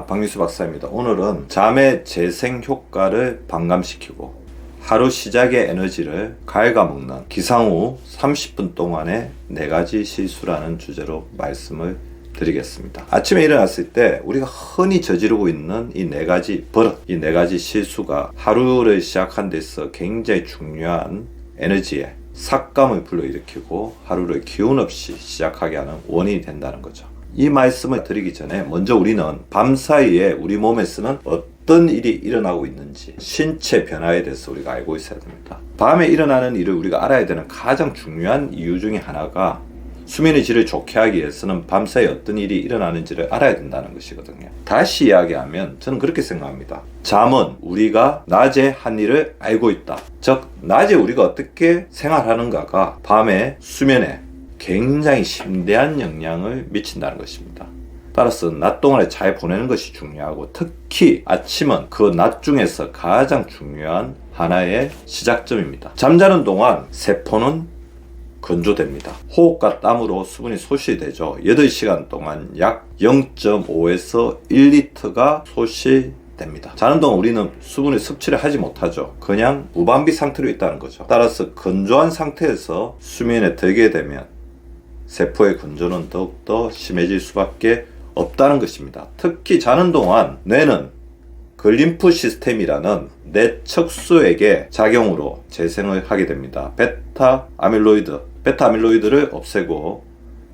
안녕하십니까, 박미수 박사입니다. 오늘은 잠의 재생 효과를 반감시키고 하루 시작의 에너지를 갉아먹는 기상 후 30분 동안의 4가지 실수라는 주제로 말씀을 드리겠습니다. 아침에 일어났을 때 우리가 흔히 저지르고 있는 이 4가지 버릇, 이 4가지 실수가 하루를 시작한 데서 굉장히 중요한 에너지에 삭감을 불러일으키고 하루를 기운 없이 시작하게 하는 원인이 된다는 거죠. 이 말씀을 드리기 전에 먼저 우리는 밤 사이에 우리 몸에서는 어떤 일이 일어나고 있는지 신체 변화에 대해서 우리가 알고 있어야 됩니다. 밤에 일어나는 일을 우리가 알아야 되는 가장 중요한 이유 중에 하나가 수면의 질을 좋게 하기 위해서는 밤사이에 어떤 일이 일어나는지를 알아야 된다는 것이거든요. 다시 이야기하면 저는 그렇게 생각합니다. 잠은 우리가 낮에 한 일을 알고 있다. 즉 낮에 우리가 어떻게 생활하는가가 밤에 수면에 굉장히 심대한 영향을 미친다는 것입니다. 따라서 낮 동안에 잘 보내는 것이 중요하고 특히 아침은 그 낮 중에서 가장 중요한 하나의 시작점입니다. 잠자는 동안 세포는 건조됩니다. 호흡과 땀으로 수분이 소실되죠. 8시간 동안 약 0.5에서 1리터가 소실됩니다. 자는 동안 우리는 수분의 섭취를 하지 못하죠. 그냥 무방비 상태로 있다는 거죠. 따라서 건조한 상태에서 수면에 들게 되면 세포의 건조는 더욱더 심해질 수밖에 없다는 것입니다. 특히 자는 동안 뇌는 글림프 시스템이라는 뇌 척수액의 작용으로 재생을 하게 됩니다. 베타 아밀로이드를 없애고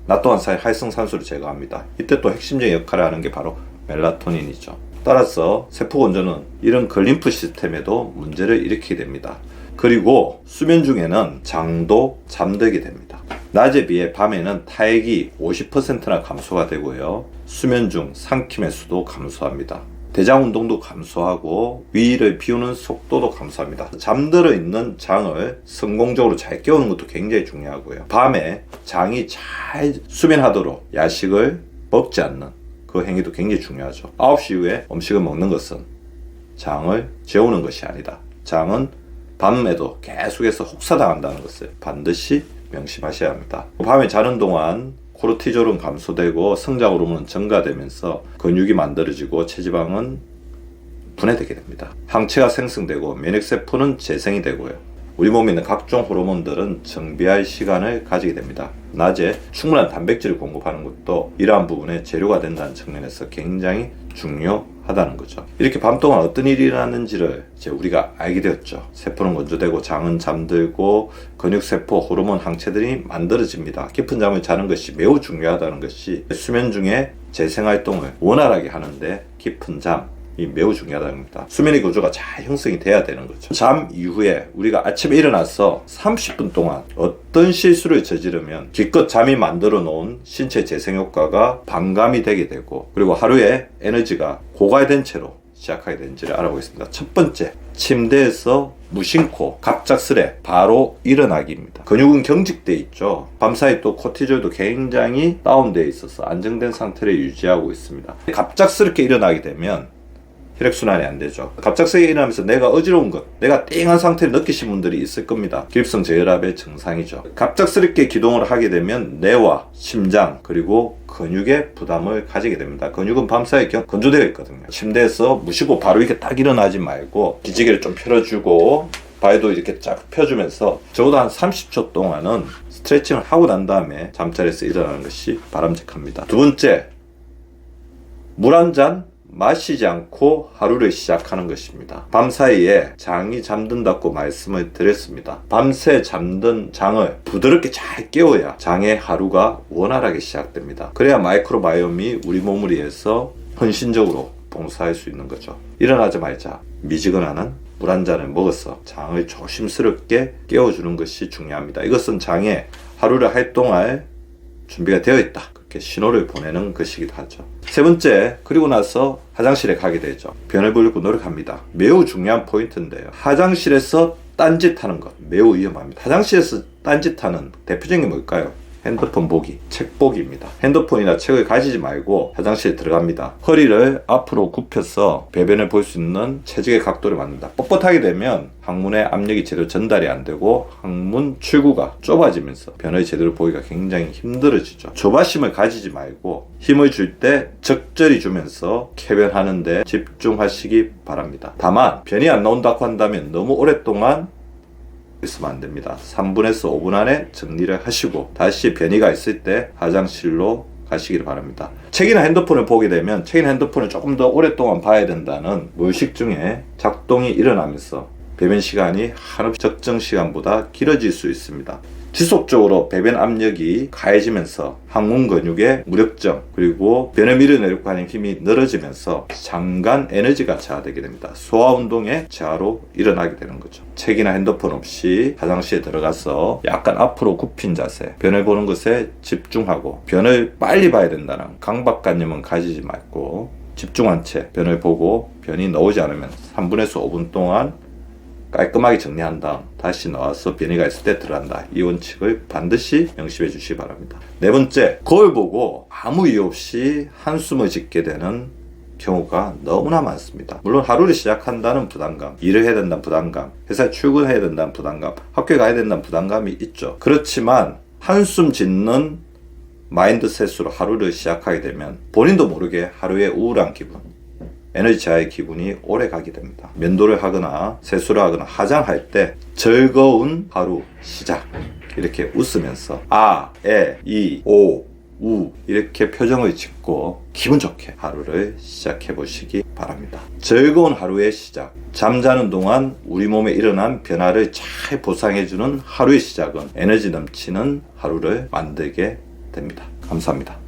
낮 동안 사이 활성산소를 제거합니다. 이때 또 핵심적인 역할을 하는 게 바로 멜라토닌이죠. 따라서 세포 건조는 이런 글림프 시스템에도 문제를 일으키게 됩니다. 그리고 수면 중에는 장도 잠들게 됩니다. 낮에 비해 밤에는 타액이 50%나 감소가 되고요. 수면 중 삼킴의 수도 감소합니다. 대장 운동도 감소하고 위를 비우는 속도도 감소합니다. 잠들어 있는 장을 성공적으로 잘 깨우는 것도 굉장히 중요하고요. 밤에 장이 잘 수면하도록 야식을 먹지 않는 그 행위도 굉장히 중요하죠. 9시 이후에 음식을 먹는 것은 장을 재우는 것이 아니다. 장은 밤에도 계속해서 혹사당한다는 것을 반드시 명심하셔야 합니다. 밤에 자는 동안 코르티졸은 감소되고 성장 호르몬은 증가되면서 근육이 만들어지고 체지방은 분해되게 됩니다. 항체가 생성되고 면역세포는 재생이 되고요. 우리 몸에 있는 각종 호르몬들은 정비할 시간을 가지게 됩니다. 낮에 충분한 단백질을 공급하는 것도 이러한 부분에 재료가 된다는 측면에서 굉장히 중요하다는 거죠. 이렇게 밤 동안 어떤 일이 일어났는지를 이제 우리가 알게 되었죠. 세포는 건조되고 장은 잠들고 근육세포, 호르몬, 항체들이 만들어집니다. 깊은 잠을 자는 것이 매우 중요하다는 것이 수면 중에 재생활동을 원활하게 하는데 깊은 잠이 매우 중요하다는 겁니다. 수면의 구조가 잘 형성이 돼야 되는 거죠. 잠 이후에 우리가 아침에 일어나서 30분 동안 어떤 실수를 저지르면 기껏 잠이 만들어 놓은 신체 재생 효과가 반감이 되게 되고 그리고 하루에 에너지가 고갈된 채로 시작하게 되는지를 알아보겠습니다. 첫 번째, 침대에서 무심코 갑작스레 바로 일어나기입니다. 근육은 경직돼 있죠. 밤사이 또 코티졸도 굉장히 다운되어 있어서 안정된 상태를 유지하고 있습니다. 갑작스럽게 일어나게 되면 혈액순환이 안 되죠. 갑작스레 일어나면서 내가 어지러운 것, 내가 띵한 상태를 느끼신 분들이 있을 겁니다. 기립성 저혈압의 증상이죠. 갑작스럽게 기동을 하게 되면 뇌와 심장 그리고 근육에 부담을 가지게 됩니다. 근육은 밤사이에 건조되어 있거든요. 침대에서 무시고 바로 이렇게 딱 일어나지 말고 기지개를 좀 펴주고 발도 이렇게 쫙 펴주면서 적어도 한 30초 동안은 스트레칭을 하고 난 다음에 잠자리에서 일어나는 것이 바람직합니다. 두 번째, 물 한 잔 마시지 않고 하루를 시작하는 것입니다. 밤사이에 장이 잠든다고 말씀을 드렸습니다. 밤새 잠든 장을 부드럽게 잘 깨워야 장의 하루가 원활하게 시작됩니다. 그래야 마이크로바이옴이 우리 몸을 위해서 헌신적으로 봉사할 수 있는 거죠. 일어나자마자 미지근한 물 한 잔을 먹어서 장을 조심스럽게 깨워주는 것이 중요합니다. 이것은 장에 하루를 활동할 준비가 되어 있다. 그렇게 신호를 보내는 것이기도 하죠. 세 번째, 그리고 나서 화장실에 가게 되죠. 변을 보려고 노력합니다. 매우 중요한 포인트인데요. 화장실에서 딴짓하는 것 매우 위험합니다. 화장실에서 딴짓하는 대표적인 게 뭘까요? 핸드폰 보기, 책 보기입니다. 핸드폰이나 책을 가지지 말고 화장실에 들어갑니다. 허리를 앞으로 굽혀서 배변을 볼 수 있는 체중의 각도를 만든다. 뻣뻣하게 되면 항문에 압력이 제대로 전달이 안 되고 항문 출구가 좁아지면서 변을 제대로 보기가 굉장히 힘들어지죠. 조바심을 가지지 말고 힘을 줄 때 적절히 주면서 쾌변하는 데 집중하시기 바랍니다. 다만 변이 안 나온다고 한다면 너무 오랫동안 있으면 안 됩니다. 3분에서 5분 안에 정리를 하시고 다시 변이가 있을 때 화장실로 가시기를 바랍니다. 책이나 핸드폰을 보게 되면 책이나 핸드폰을 조금 더 오랫동안 봐야 된다는 무의식 중에 작동이 일어나면서 배변 시간이 하루 적정 시간보다 길어질 수 있습니다. 지속적으로 배변 압력이 가해지면서 항문 근육의 무력점 그리고 변을 밀어내려고 하는 힘이 늘어지면서 장간 에너지가 저하되게 됩니다. 소화 운동의 저하로 일어나게 되는 거죠. 책이나 핸드폰 없이 화장실에 들어가서 약간 앞으로 굽힌 자세, 변을 보는 것에 집중하고 변을 빨리 봐야 된다는 강박관념은 가지지 말고 집중한 채 변을 보고 변이 나오지 않으면 3분에서 5분 동안 깔끔하게 정리한 다음 다시 나와서 변이가 있을 때 들어간다. 이 원칙을 반드시 명심해 주시기 바랍니다. 네 번째, 거울 보고 아무 이유 없이 한숨을 짓게 되는 경우가 너무나 많습니다. 물론 하루를 시작한다는 부담감, 일을 해야 된다는 부담감, 회사에 출근해야 된다는 부담감, 학교에 가야 된다는 부담감이 있죠. 그렇지만 한숨 짓는 마인드셋으로 하루를 시작하게 되면 본인도 모르게 하루의 우울한 기분, 에너지 저하의 기분이 오래 가게 됩니다. 면도를 하거나 세수를 하거나 화장할 때 즐거운 하루 시작 이렇게 웃으면서 아, 에, 이, 오, 우 이렇게 표정을 짓고 기분 좋게 하루를 시작해 보시기 바랍니다. 즐거운 하루의 시작, 잠자는 동안 우리 몸에 일어난 변화를 잘 보상해주는 하루의 시작은 에너지 넘치는 하루를 만들게 됩니다. 감사합니다.